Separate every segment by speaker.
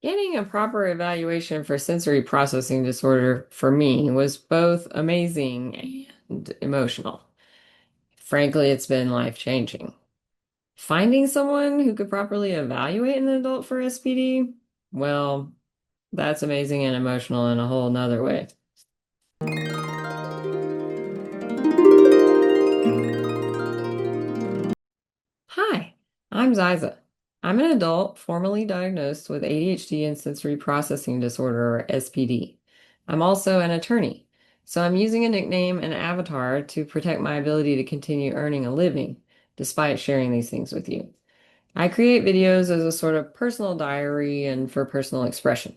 Speaker 1: Getting a proper evaluation for sensory processing disorder for me was both amazing and emotional. Frankly, it's been life-changing. Finding someone who could properly evaluate an adult for SPD, well, that's amazing and emotional in a whole nother way. Hi, I'm Ziza. I'm an adult formerly diagnosed with ADHD and sensory processing disorder, or SPD. I'm also an attorney, so I'm using a nickname and avatar to protect my ability to continue earning a living despite sharing these things with you. I create videos as a sort of personal diary and for personal expression.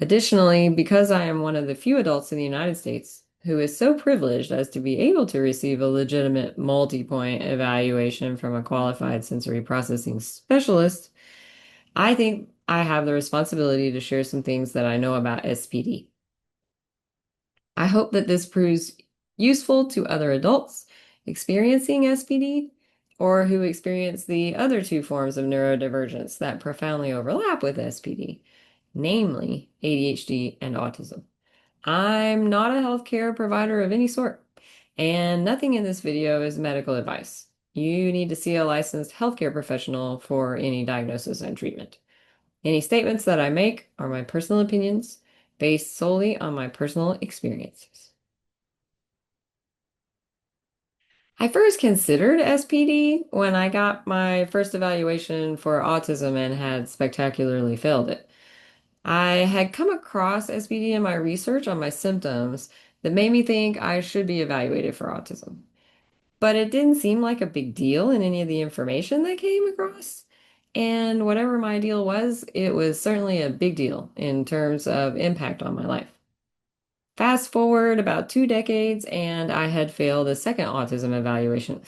Speaker 1: Additionally, because I am one of the few adults in the United States who is so privileged as to be able to receive a legitimate multi-point evaluation from a qualified sensory processing specialist, I think I have the responsibility to share some things that I know about SPD. I hope that this proves useful to other adults experiencing SPD or who experience the other two forms of neurodivergence that profoundly overlap with SPD, namely ADHD and autism. I'm not a healthcare provider of any sort, and nothing in this video is medical advice. You need to see a licensed healthcare professional for any diagnosis and treatment. Any statements that I make are my personal opinions based solely on my personal experiences. I first considered SPD when I got my first evaluation for autism and had spectacularly failed it. I had come across SPD in my research on my symptoms that made me think I should be evaluated for autism. But it didn't seem like a big deal in any of the information that came across. And whatever my deal was, it was certainly a big deal in terms of impact on my life. Fast forward about 2 decades, and I had failed a second autism evaluation.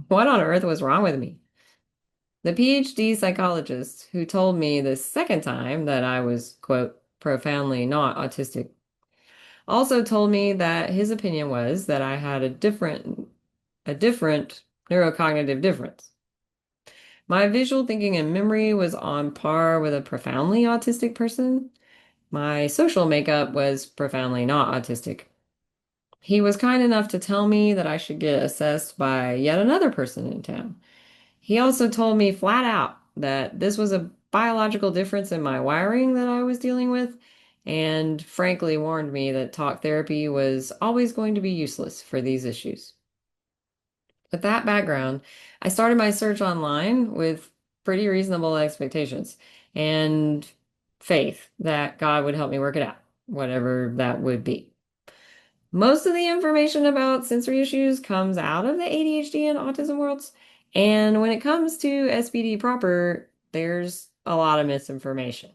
Speaker 1: What on earth was wrong with me? The PhD psychologist who told me the second time that I was, quote, profoundly not autistic, also told me that his opinion was that I had a different neurocognitive difference. My visual thinking and memory was on par with a profoundly autistic person. My social makeup was profoundly not autistic. He was kind enough to tell me that I should get assessed by yet another person in town. He also told me flat out that this was a biological difference in my wiring that I was dealing with, and frankly warned me that talk therapy was always going to be useless for these issues. With that background, I started my search online with pretty reasonable expectations and faith that God would help me work it out, whatever that would be. Most of the information about sensory issues comes out of the ADHD and autism worlds. And when it comes to SPD proper, there's a lot of misinformation.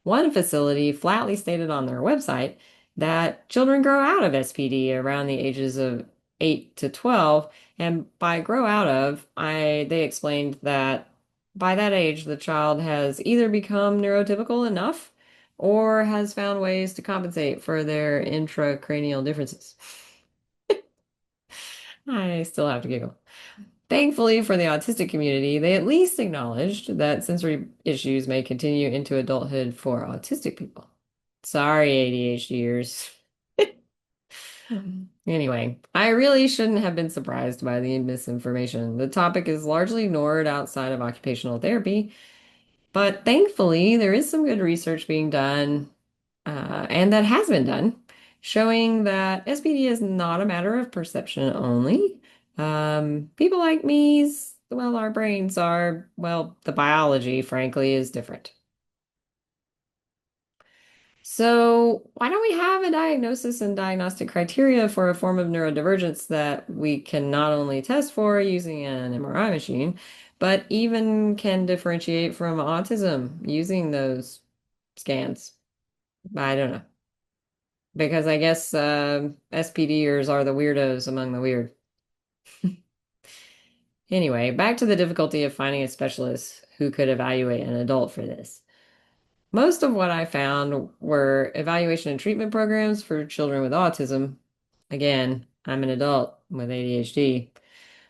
Speaker 1: One facility flatly stated on their website that children grow out of SPD around the ages of 8 to 12. And by grow out of, they explained that by that age, the child has either become neurotypical enough or has found ways to compensate for their intracranial differences. I still have to giggle. Thankfully for the autistic community, they at least acknowledged that sensory issues may continue into adulthood for autistic people. Sorry, ADHDers. Anyway, I really shouldn't have been surprised by the misinformation. The topic is largely ignored outside of occupational therapy, but thankfully there is some good research being done, and that has been done, showing that SPD is not a matter of perception only. People like me's, well, our brains are, well, the biology, frankly, is different. So, why don't we have a diagnosis and diagnostic criteria for a form of neurodivergence that we can not only test for using an MRI machine, but even can differentiate from autism using those scans? I don't know. Because I guess SPDers are the weirdos among the weird. Anyway, back to the difficulty of finding a specialist who could evaluate an adult for this. Most of what I found were evaluation and treatment programs for children with autism. Again, I'm an adult with ADHD.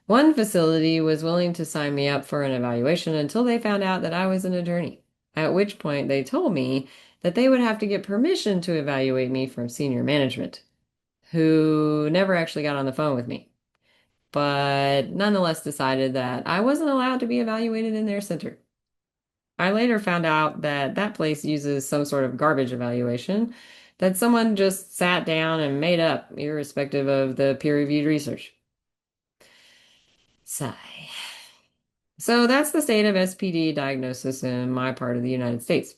Speaker 1: One facility was willing to sign me up for an evaluation until they found out that I was an attorney. at which point they told me that they would have to get permission to evaluate me from senior management, who never actually got on the phone with me, but nonetheless decided that I wasn't allowed to be evaluated in their center. I later found out that that place uses some sort of garbage evaluation that someone just sat down and made up, irrespective of the peer-reviewed research. Sigh. So that's the state of SPD diagnosis in my part of the United States.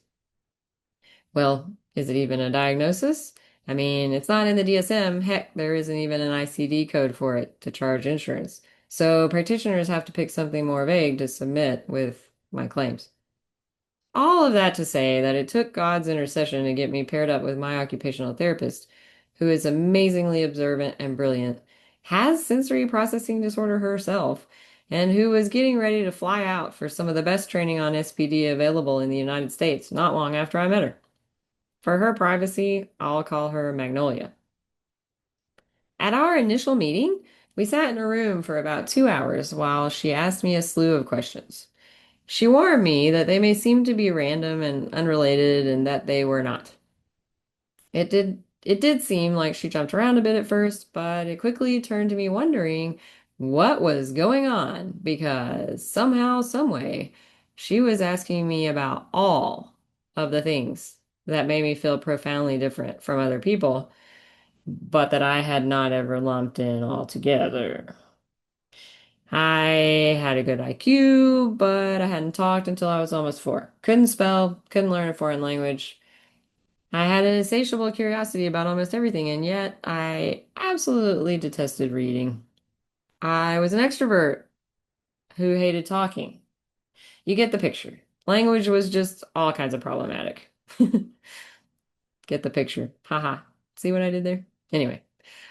Speaker 1: Well, is it even a diagnosis? I mean, it's not in the DSM. Heck, there isn't even an ICD code for it to charge insurance. So practitioners have to pick something more vague to submit with my claims. All of that to say that it took God's intercession to get me paired up with my occupational therapist, who is amazingly observant and brilliant, has sensory processing disorder herself, and who was getting ready to fly out for some of the best training on SPD available in the United States not long after I met her. For her privacy, I'll call her Magnolia. At our initial meeting, we sat in a room for about 2 hours while she asked me a slew of questions. She warned me that they may seem to be random and unrelated and that they were not. It did seem like she jumped around a bit at first, but it quickly turned to me wondering what was going on because somehow, someway, she was asking me about all of the things that made me feel profoundly different from other people, but that I had not ever lumped in altogether. I had a good IQ, but I hadn't talked until I was almost 4. Couldn't spell, couldn't learn a foreign language. I had an insatiable curiosity about almost everything, and yet I absolutely detested reading. I was an extrovert who hated talking. You get the picture. Language was just all kinds of problematic. Get the picture. Haha. See what I did there? Anyway,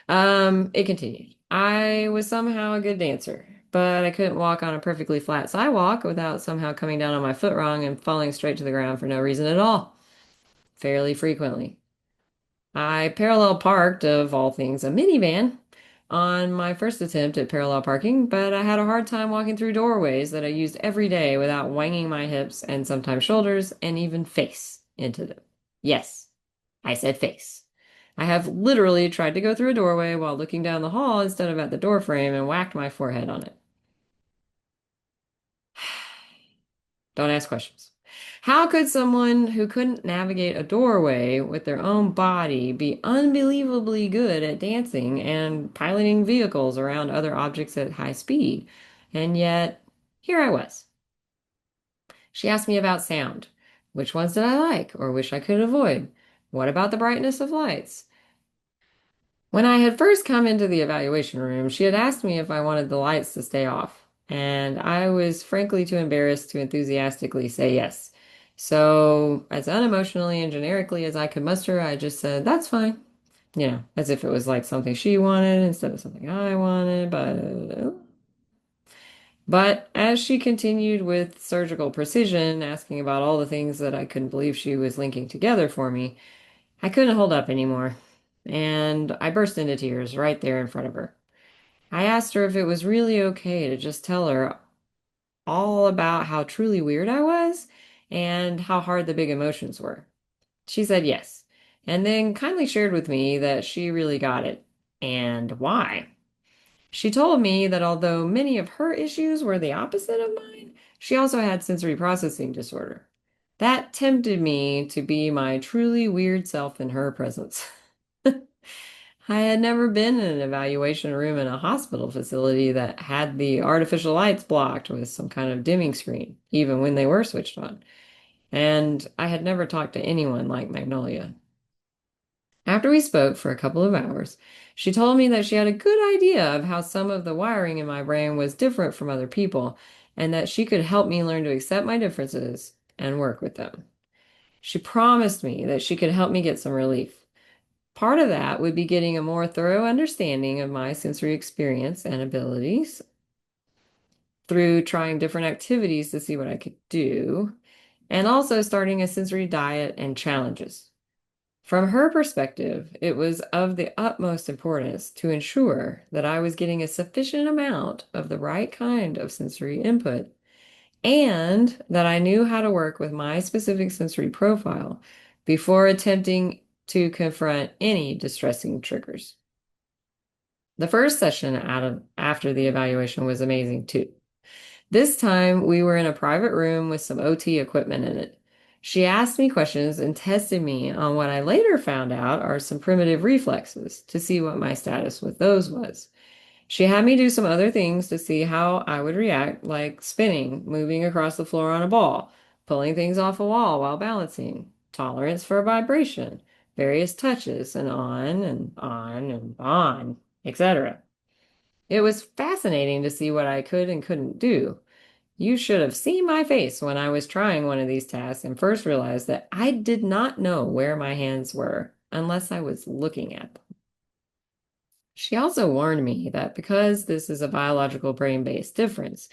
Speaker 1: it continued. I was somehow a good dancer, but I couldn't walk on a perfectly flat sidewalk without somehow coming down on my foot wrong and falling straight to the ground for no reason at all, fairly frequently. I parallel parked, of all things, a minivan on my first attempt at parallel parking, but I had a hard time walking through doorways that I used every day without wanging my hips and sometimes shoulders and even face into them. Yes, I said face. I have literally tried to go through a doorway while looking down the hall instead of at the door frame and whacked my forehead on it. Don't ask questions. How could someone who couldn't navigate a doorway with their own body be unbelievably good at dancing and piloting vehicles around other objects at high speed? And yet, here I was. She asked me about sound. Which ones did I like or wish I could avoid? What about the brightness of lights? When I had first come into the evaluation room, she had asked me if I wanted the lights to stay off, and I was frankly too embarrassed to enthusiastically say yes. So, as unemotionally and generically as I could muster, I just said, "That's fine." As if it was like something she wanted instead of something I wanted, but as she continued with surgical precision, asking about all the things that I couldn't believe she was linking together for me, I couldn't hold up anymore, and I burst into tears right there in front of her. I asked her if it was really okay to just tell her all about how truly weird I was and how hard the big emotions were. She said yes, and then kindly shared with me that she really got it and why. She told me that although many of her issues were the opposite of mine, she also had sensory processing disorder. That tempted me to be my truly weird self in her presence. I had never been in an evaluation room in a hospital facility that had the artificial lights blocked with some kind of dimming screen, even when they were switched on. And I had never talked to anyone like Magnolia. After we spoke for a couple of hours, she told me that she had a good idea of how some of the wiring in my brain was different from other people, and that she could help me learn to accept my differences and work with them. She promised me that she could help me get some relief. Part of that would be getting a more thorough understanding of my sensory experience and abilities through trying different activities to see what I could do, and also starting a sensory diet and challenges. From her perspective, it was of the utmost importance to ensure that I was getting a sufficient amount of the right kind of sensory input and that I knew how to work with my specific sensory profile before attempting to confront any distressing triggers. The first session after the evaluation was amazing too. This time we were in a private room with some OT equipment in it. She asked me questions and tested me on what I later found out are some primitive reflexes to see what my status with those was. She had me do some other things to see how I would react, like spinning, moving across the floor on a ball, pulling things off a wall while balancing, tolerance for vibration, various touches, and on, etc. It was fascinating to see what I could and couldn't do. You should have seen my face when I was trying one of these tasks and first realized that I did not know where my hands were unless I was looking at them. She also warned me that because this is a biological brain-based difference,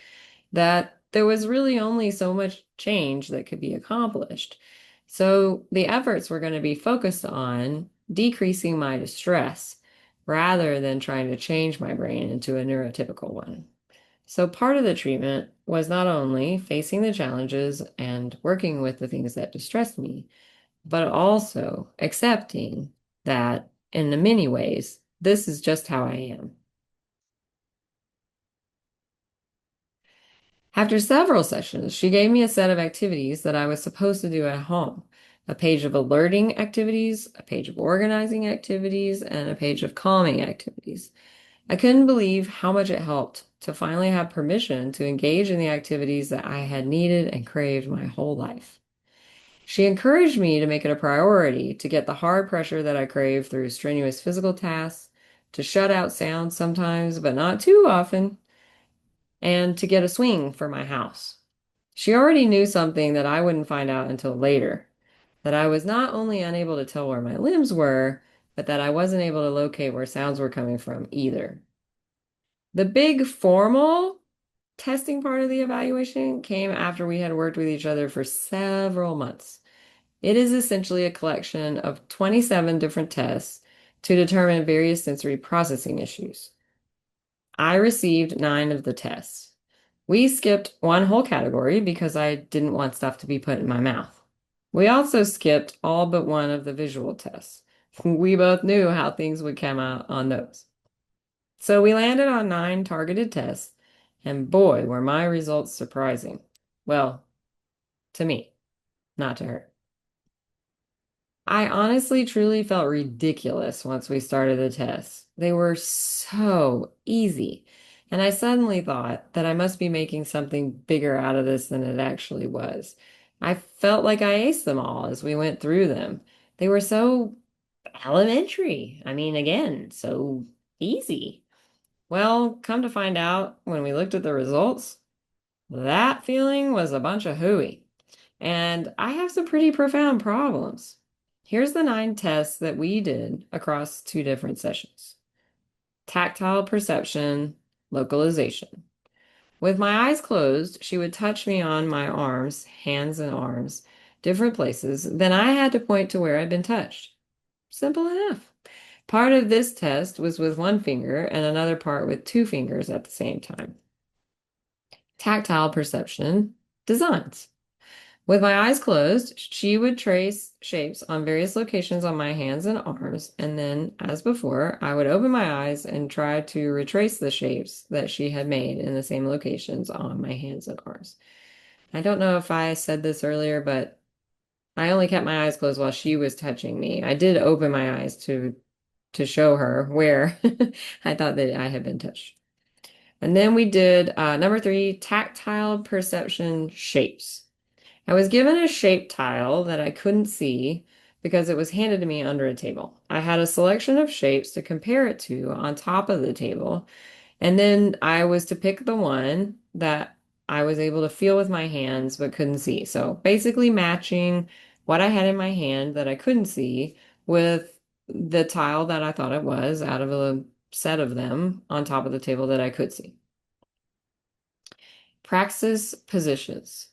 Speaker 1: that there was really only so much change that could be accomplished. So the efforts were going to be focused on decreasing my distress rather than trying to change my brain into a neurotypical one. So part of the treatment was not only facing the challenges and working with the things that distressed me, but also accepting that in the many ways, this is just how I am. After several sessions, she gave me a set of activities that I was supposed to do at home. A page of alerting activities, a page of organizing activities, and a page of calming activities. I couldn't believe how much it helped to finally have permission to engage in the activities that I had needed and craved my whole life. She encouraged me to make it a priority to get the hard pressure that I crave through strenuous physical tasks, to shut out sounds sometimes, but not too often, and to get a swing for my house. She already knew something that I wouldn't find out until later, that I was not only unable to tell where my limbs were, but that I wasn't able to locate where sounds were coming from either. The big formal testing part of the evaluation came after we had worked with each other for several months. It is essentially a collection of 27 different tests to determine various sensory processing issues. I received 9 of the tests. We skipped one whole category because I didn't want stuff to be put in my mouth. We also skipped all but one of the visual tests. We both knew how things would come out on those. So we landed on 9 targeted tests, and boy, were my results surprising. Well, to me, not to her. I honestly truly felt ridiculous once we started the tests. They were so easy. And I suddenly thought that I must be making something bigger out of this than it actually was. I felt like I aced them all as we went through them. They were so elementary. I mean, again, so easy. Well, come to find out, when we looked at the results, that feeling was a bunch of hooey. And I have some pretty profound problems. Here's the 9 tests that we did across 2 different sessions. Tactile perception, localization. With my eyes closed, she would touch me on my arms, hands and arms, different places. Then I had to point to where I'd been touched. Simple enough. Part of this test was with one finger and another part with 2 fingers at the same time. Tactile perception, designs. With my eyes closed, she would trace shapes on various locations on my hands and arms, and then, as before, I would open my eyes and try to retrace the shapes that she had made in the same locations on my hands and arms. I don't know if I said this earlier, but I only kept my eyes closed while she was touching me. I did open my eyes to show her where I thought that I had been touched. And then we did number 3, tactile perception shapes. I was given a shape tile that I couldn't see because it was handed to me under a table. I had a selection of shapes to compare it to on top of the table, and then I was to pick the one that I was able to feel with my hands but couldn't see. So basically matching what I had in my hand that I couldn't see with the tile that I thought it was out of a set of them on top of the table that I could see. Praxis positions.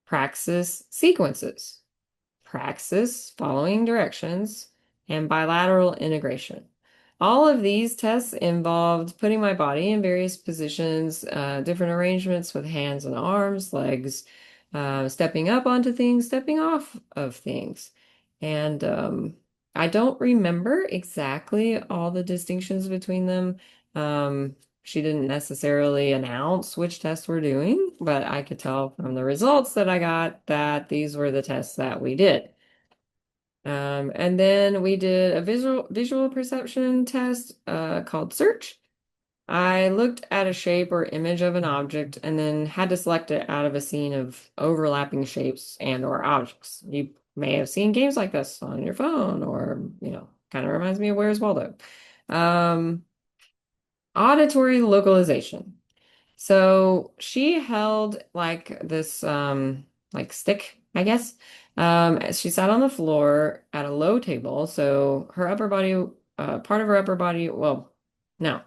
Speaker 1: Praxis sequences, praxis following directions, and bilateral integration. All of these tests involved putting my body in various positions, different arrangements with hands and arms, legs, stepping up onto things, stepping off of things. And I don't remember exactly all the distinctions between them. Um, she didn't necessarily announce which tests we're doing, but I could tell from the results that I got that these were the tests that we did. And then we did a visual perception test called search. I looked at a shape or image of an object and then had to select it out of a scene of overlapping shapes and or objects. You may have seen games like this on your phone or, kind of reminds me of Where's Waldo. Um, Auditory localization. So she held like this like stick, I guess. She sat on the floor at a low table, so her upper body, part of her upper body, well, no,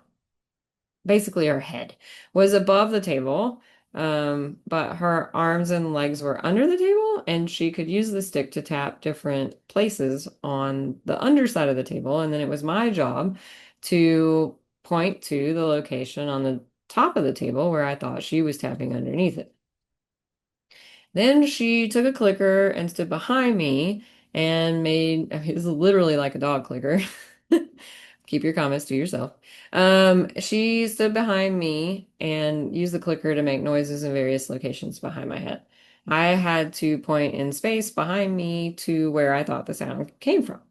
Speaker 1: basically her head was above the table. But her arms and legs were under the table, and she could use the stick to tap different places on the underside of the table. And then it was my job to point to the location on the top of the table where I thought she was tapping underneath it. Then she took a clicker and stood behind me and made, I mean, this is literally like a dog clicker. Keep your comments to yourself. She stood behind me and used the clicker to make noises in various locations behind my head. I had to point in space behind me to where I thought the sound came from.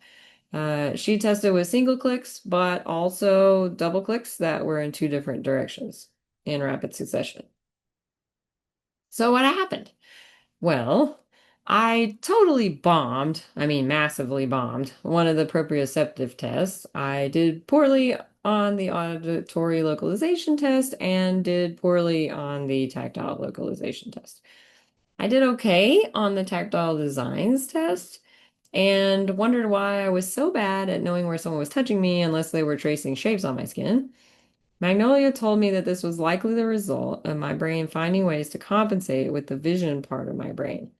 Speaker 1: She tested with single clicks, but also double clicks that were in two different directions in rapid succession. So what happened? Well, I totally bombed, I mean, massively bombed, one of the proprioceptive tests. I did poorly on the auditory localization test and did poorly on the tactile localization test. I did okay on the tactile designs test and wondered why I was so bad at knowing where someone was touching me unless they were tracing shapes on my skin. Magnolia told me that this was likely the result of my brain finding ways to compensate with the vision part of my brain.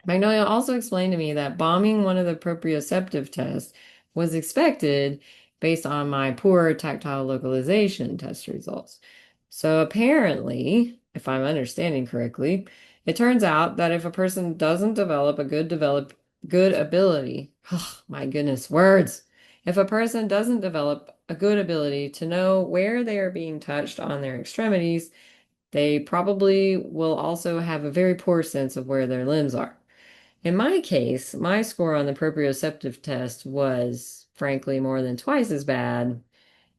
Speaker 1: Magnolia also explained to me that bombing one of the proprioceptive tests was expected based on my poor tactile localization test results. So apparently, if I'm understanding correctly, it turns out that if a person doesn't develop a good ability, oh my goodness, words. If a person doesn't develop a good ability to know where they are being touched on their extremities, they probably will also have a very poor sense of where their limbs are. In my case, my score on the proprioceptive test was frankly more than twice as bad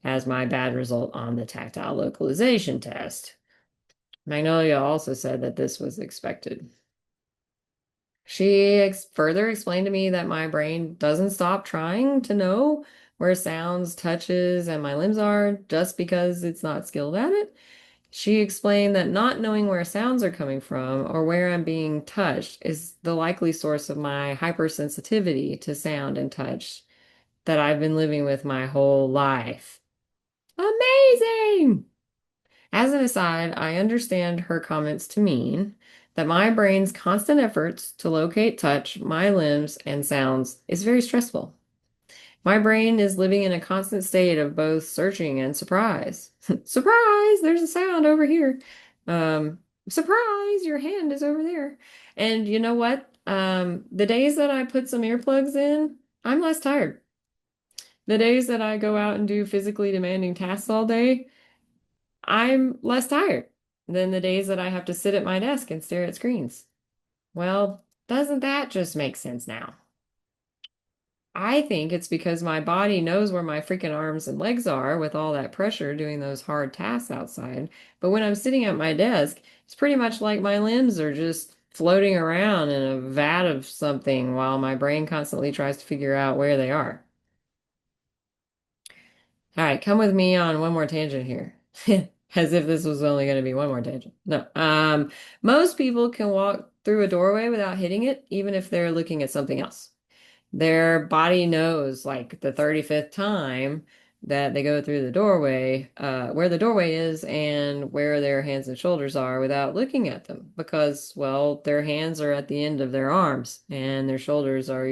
Speaker 1: as my bad result on the tactile localization test. Magnolia also said that this was expected. She further explained to me that my brain doesn't stop trying to know where sounds, touches, and my limbs are just because it's not skilled at it. She explained that not knowing where sounds are coming from or where I'm being touched is the likely source of my hypersensitivity to sound and touch that I've been living with my whole life. Amazing! As an aside, I understand her comments to mean that my brain's constant efforts to locate touch, my limbs, and sounds is very stressful. My brain is living in a constant state of both searching and surprise. Surprise, there's a sound over here. Um, Surprise, your hand is over there. And you know what? The days that I put some earplugs in, I'm less tired. The days that I go out and do physically demanding tasks all day, I'm less tired than the days that I have to sit at my desk and stare at screens. Well, doesn't that just make sense now? I think it's because my body knows where my freaking arms and legs are with all that pressure doing those hard tasks outside. But when I'm sitting at my desk, it's pretty much like my limbs are just floating around in a vat of something while my brain constantly tries to figure out where they are. All right, come with me on one more tangent here. As if this was only going to be one more tangent. No. Most people can walk through a doorway without hitting it, even if they're looking at something else. Their body knows like the 35th time that they go through the doorway, where the doorway is and where their hands and shoulders are without looking at them because, well, their hands are at the end of their arms and their shoulders are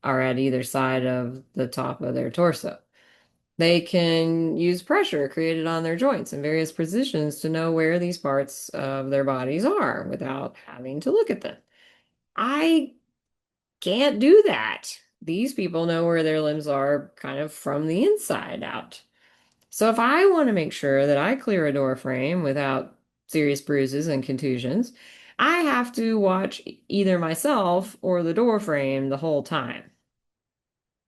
Speaker 1: at either side of the top of their torso. They can use pressure created on their joints in various positions to know where these parts of their bodies are without having to look at them. I can't do that. These people know where their limbs are kind of from the inside out. So if I want to make sure that I clear a door frame without serious bruises and contusions, I have to watch either myself or the door frame the whole time.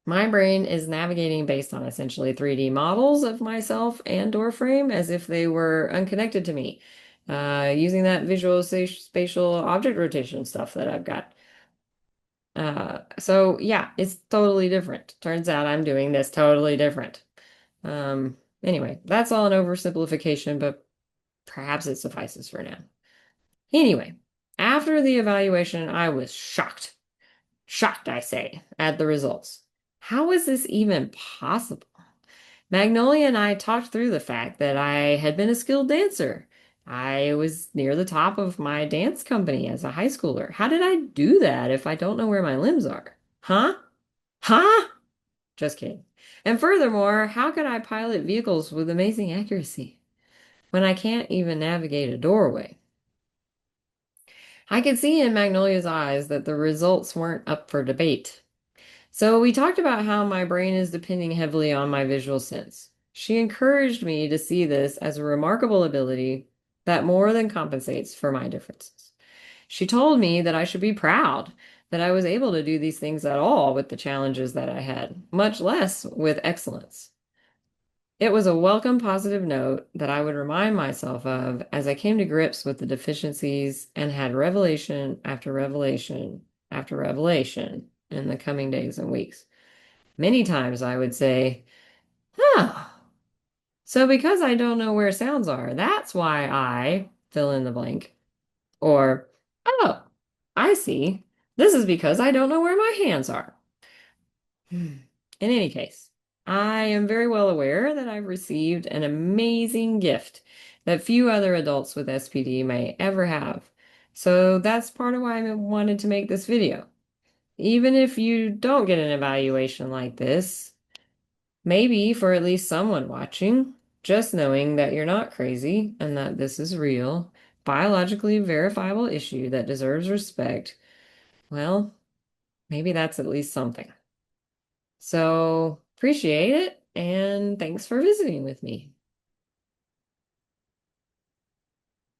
Speaker 1: My brain is navigating based on essentially 3D models of myself and door frame as if they were unconnected to me, using that visual spatial object rotation stuff that I've got. So yeah, it's totally different. Turns out I'm doing this totally different. Anyway, that's all an oversimplification, but perhaps it suffices for now. Anyway, after the evaluation, I was shocked. Shocked, I say, at the results. How was this even possible? Magnolia and I talked through the fact that I had been a skilled dancer. I was near the top of my dance company as a high schooler. How did I do that if I don't know where my limbs are? Huh? Huh? Just kidding. And furthermore, how can I pilot vehicles with amazing accuracy when I can't even navigate a doorway? I could see in Magnolia's eyes that the results weren't up for debate. So we talked about how my brain is depending heavily on my visual sense. She encouraged me to see this as a remarkable ability that more than compensates for my differences. She told me that I should be proud that I was able to do these things at all with the challenges that I had, much less with excellence. It was a welcome positive note that I would remind myself of as I came to grips with the deficiencies and had revelation after revelation after revelation in the coming days and weeks. Many times I would say, oh, so because I don't know where sounds are, that's why I fill in the blank. Or, oh, I see. This is because I don't know where my hands are. In any case, I am very well aware that I've received an amazing gift that few other adults with SPD may ever have. So that's part of why I wanted to make this video. Even if you don't get an evaluation like this, maybe for at least someone watching, just knowing that you're not crazy and that this is real, biologically verifiable issue that deserves respect, well, maybe that's at least something. So appreciate it, and thanks for visiting with me.